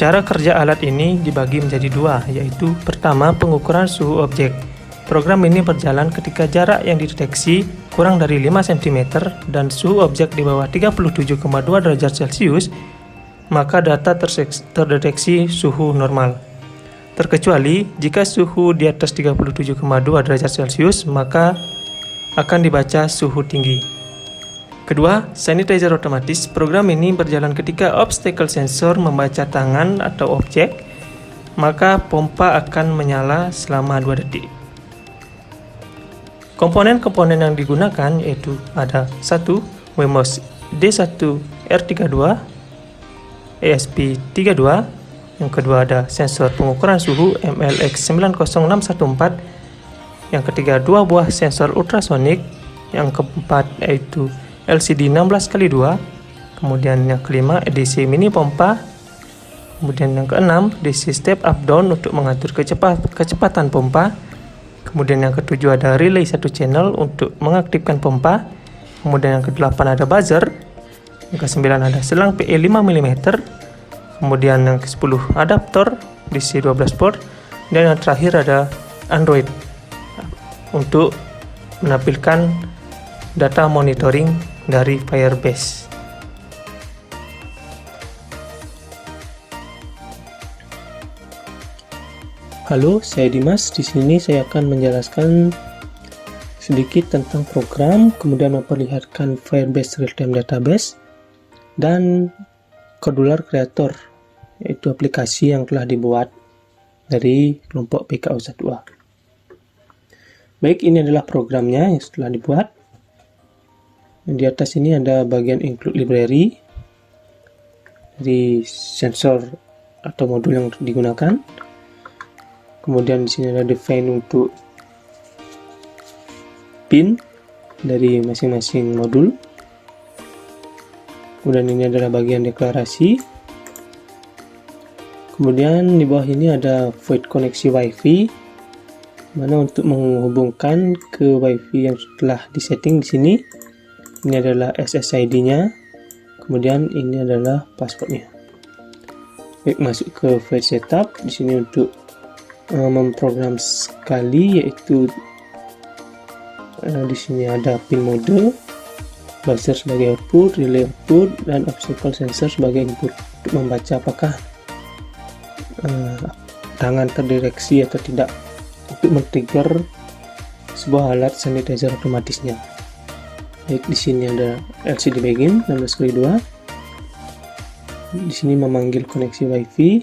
Cara kerja alat ini dibagi menjadi dua, yaitu pertama pengukuran suhu objek. Program ini berjalan ketika jarak yang dideteksi kurang dari 5 cm dan suhu objek di bawah 37,2 derajat Celcius, maka data terdeteksi suhu normal. Terkecuali jika suhu di atas 37,2 derajat Celcius, maka akan dibaca suhu tinggi. Kedua, sanitizer otomatis. Program ini berjalan ketika obstacle sensor membaca tangan atau objek, maka pompa akan menyala selama 2 detik. Komponen-komponen yang digunakan yaitu ada 1. Wemos D1R32 ESP32. Yang kedua ada sensor pengukuran suhu MLX90614. Yang ketiga 2 buah sensor ultrasonik. Yang keempat yaitu LCD 16x2. Kemudian yang kelima DC mini pompa. Kemudian yang keenam DC step up down untuk mengatur kecepatan pompa. Kemudian yang ketujuh ada relay 1 channel untuk mengaktifkan pompa. Kemudian yang kedelapan ada buzzer. Yang kesembilan ada selang PE 5 mm. Kemudian yang ke-10 adaptor DC 12 port. Dan yang terakhir ada Android untuk menampilkan data monitoring dari Firebase. Halo, saya Dimas. Di sini saya akan menjelaskan sedikit tentang program, kemudian memperlihatkan Firebase Real-Time Database dan Codular Creator, yaitu aplikasi yang telah dibuat dari kelompok PKU1A. Baik, ini adalah programnya yang setelah dibuat. Di atas ini ada bagian include library dari sensor atau modul yang digunakan. Kemudian di sini ada define untuk pin dari masing-masing modul. Kemudian ini adalah bagian deklarasi. Kemudian di bawah ini ada void koneksi WiFi, mana untuk menghubungkan ke WiFi yang telah disetting di sini. Ini adalah SSID-nya. Kemudian ini adalah passwordnya. Baik, masuk ke void setup. Di sini untuk memprogram sekali, yaitu di sini ada pin mode, buzzer sebagai output, relay output, dan obstacle sensor sebagai input untuk membaca apakah tangan terdeteksi atau tidak, untuk men-trigger sebuah alat sanitizer otomatisnya. Baik, di sini ada LCD begin 16x2. Di sini memanggil koneksi WiFi.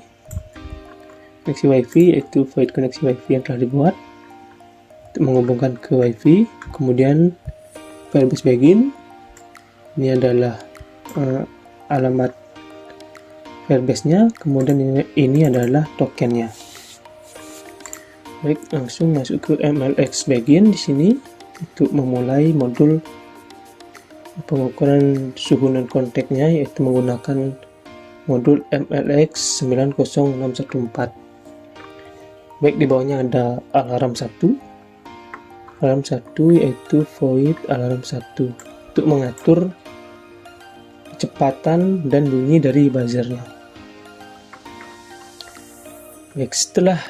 Koneksi WiFi yaitu void koneksi WiFi yang telah dibuat untuk menghubungkan ke WiFi. Kemudian Firebase begin. Ini adalah alamat Firebase-nya. Kemudian ini adalah tokennya. Baik, langsung masuk ke MLX begin di sini untuk memulai modul pengukuran suhu non kontaknya, yaitu menggunakan modul MLX90614. Baik, di bawahnya ada alarm 1. Alarm 1 yaitu void alarm 1 untuk mengatur kecepatan dan bunyi dari buzzernya. Baik, setelah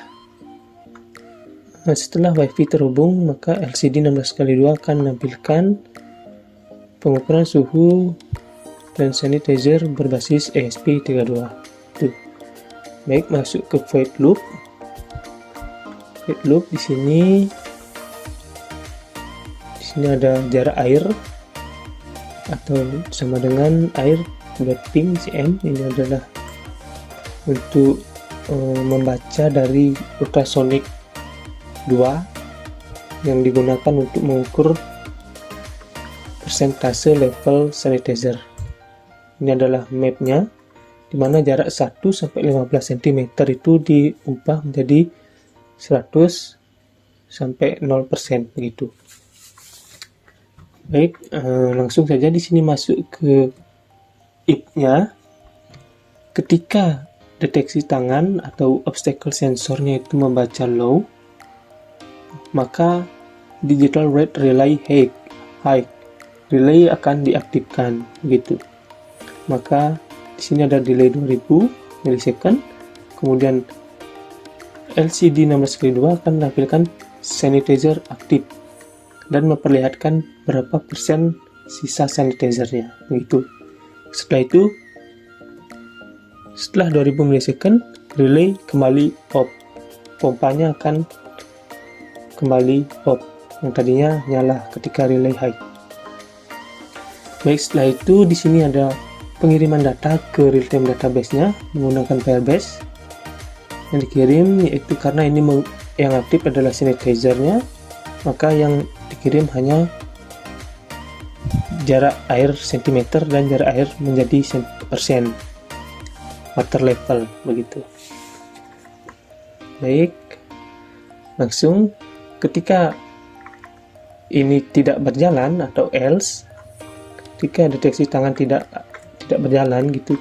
WiFi terhubung, maka LCD 16x2 akan menampilkan pengukuran suhu dan sanitizer berbasis ESP32. Baik, masuk ke void loop. Void loop di sini ada jarak air atau sama dengan air wetting cm. Ini adalah untuk membaca dari ultrasonic 2 yang digunakan untuk mengukur persentase level sanitizer. Ini adalah mapnya, di mana jarak 1 sampai 15 cm itu diubah menjadi 100 sampai 0% begitu. Baik, langsung saja di sini masuk ke if-nya. Ketika deteksi tangan atau obstacle sensornya itu membaca low, maka digital read relay high relay akan diaktifkan begitu. Maka di sini ada delay 2000 milisecond. kemudian LCD 16x2 akan menampilkan sanitizer aktif dan memperlihatkan berapa persen sisa sanitizernya, begitu. Setelah itu, setelah 2000 milisecond, relay kembali off. Pompanya akan kembali off, yang tadinya nyala ketika relay high. Baik, setelah itu di sini ada pengiriman data ke real-time database-nya menggunakan Firebase. Yang dikirim yaitu karena ini yang aktif adalah sanitizer-nya, maka yang dikirim hanya jarak air cm dan jarak air menjadi persen, water level, begitu. Baik, langsung ketika ini tidak berjalan atau else, ketika deteksi tangan tidak berjalan gitu,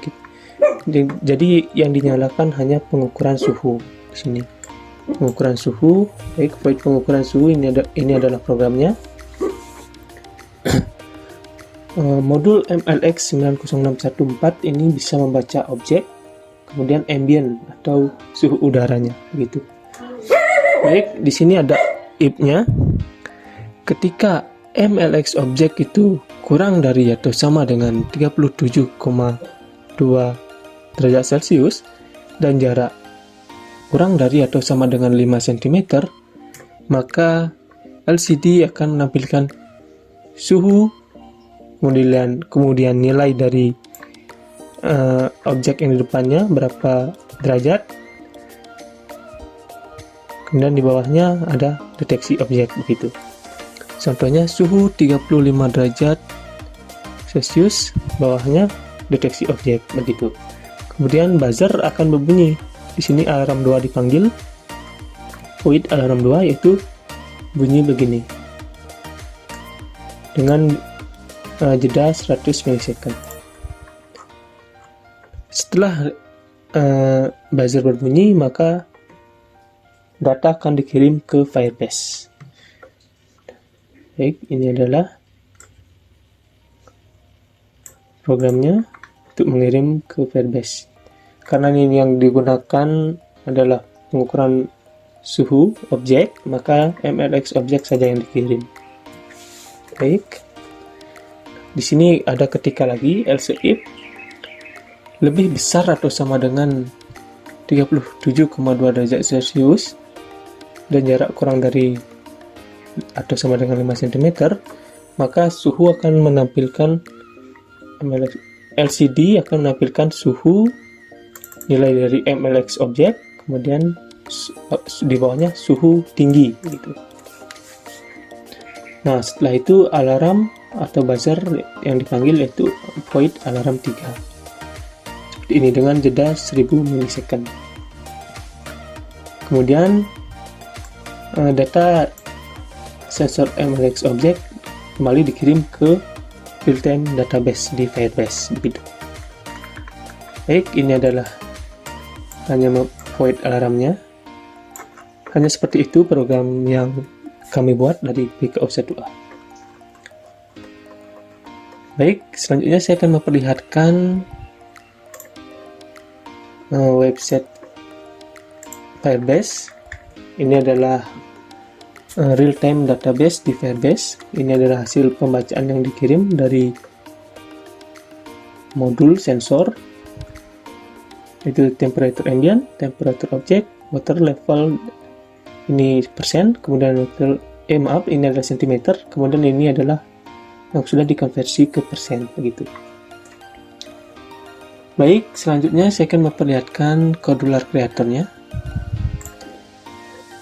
jadi yang dinyalakan hanya pengukuran suhu di sini. Pengukuran suhu, baik, void pengukuran suhu ini adalah programnya. Modul MLX 90614 ini bisa membaca objek, kemudian ambient atau suhu udaranya, begitu. Baik, di sini ada if-nya. Ketika MLX objek itu kurang dari atau sama dengan 37,2 derajat Celcius dan jarak kurang dari atau sama dengan 5 cm, maka LCD akan menampilkan suhu, kemudian nilai dari objek yang di depannya berapa derajat, kemudian di bawahnya ada deteksi objek, begitu. Contohnya suhu 35 derajat Celcius, bawahnya deteksi objek, begitu. Kemudian buzzer akan berbunyi. Di sini alarm 2 dipanggil. Void alarm 2 yaitu bunyi begini dengan jeda 100 milisecond. Setelah buzzer berbunyi, maka data akan dikirim ke Firebase. Baik, ini adalah programnya untuk mengirim ke Firebase. Karena ini yang digunakan adalah pengukuran suhu objek, maka MLX objek saja yang dikirim. Baik, di sini ada ketika lagi else if lebih besar atau sama dengan 37,2 derajat Celcius dan jarak kurang dari atau sama dengan 5 cm, maka suhu akan menampilkan LCD akan menampilkan suhu, nilai dari MLX objek, kemudian di bawahnya suhu tinggi, gitu. Nah, setelah itu alarm atau buzzer yang dipanggil yaitu void alarm 3. Seperti ini dengan jeda 1000 milisecond. Kemudian data sensor MLX object kembali dikirim ke real-time database di Firebase, begitu. Baik, ini adalah hanya void alarmnya. Hanya seperti itu program yang kami buat dari PKO1A. Baik, selanjutnya saya akan memperlihatkan website Firebase. Ini adalah real-time database di Firebase. Ini adalah hasil pembacaan yang dikirim dari modul sensor, yaitu temperature ambient, temperature object, water level ini persen, kemudian maaf, ini adalah sentimeter, kemudian ini adalah yang sudah dikonversi ke persen, begitu. Baik, selanjutnya saya akan memperlihatkan Codular Creator-nya.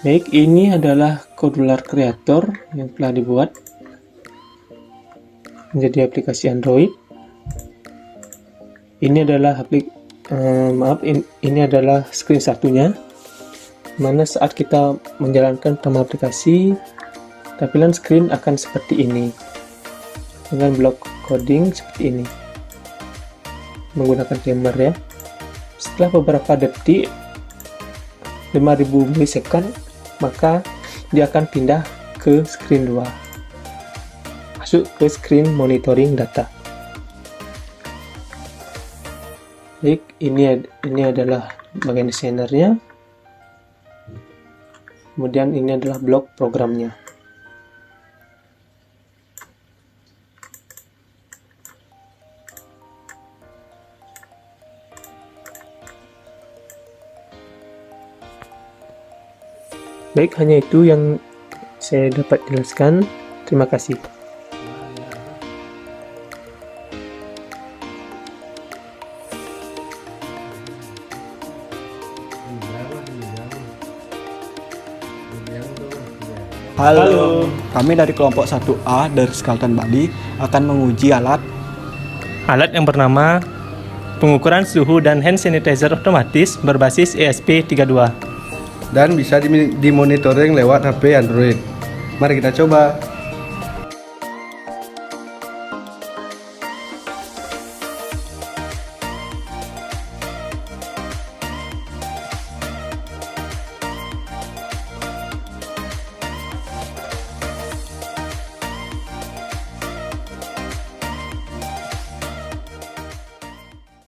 Baik, ini adalah Codular Creator yang telah dibuat menjadi aplikasi Android. Ini adalah ini adalah screen satunya, mana saat kita menjalankan pertama aplikasi, tampilan screen akan seperti ini dengan blok coding seperti ini menggunakan timer ya. Setelah beberapa detik, 5000 milisecond, maka dia akan pindah ke screen 2, masuk ke screen monitoring data. Baik, ini adalah bagian desainernya. Kemudian ini adalah blok programnya. Baik, hanya itu yang saya dapat jelaskan. Terima kasih. Halo, kami dari kelompok 1A dari Skaltan Bali akan menguji alat Alat yang bernama pengukuran suhu dan hand sanitizer otomatis berbasis ESP32. dan bisa dimonitoring lewat HP Android. Mari kita coba.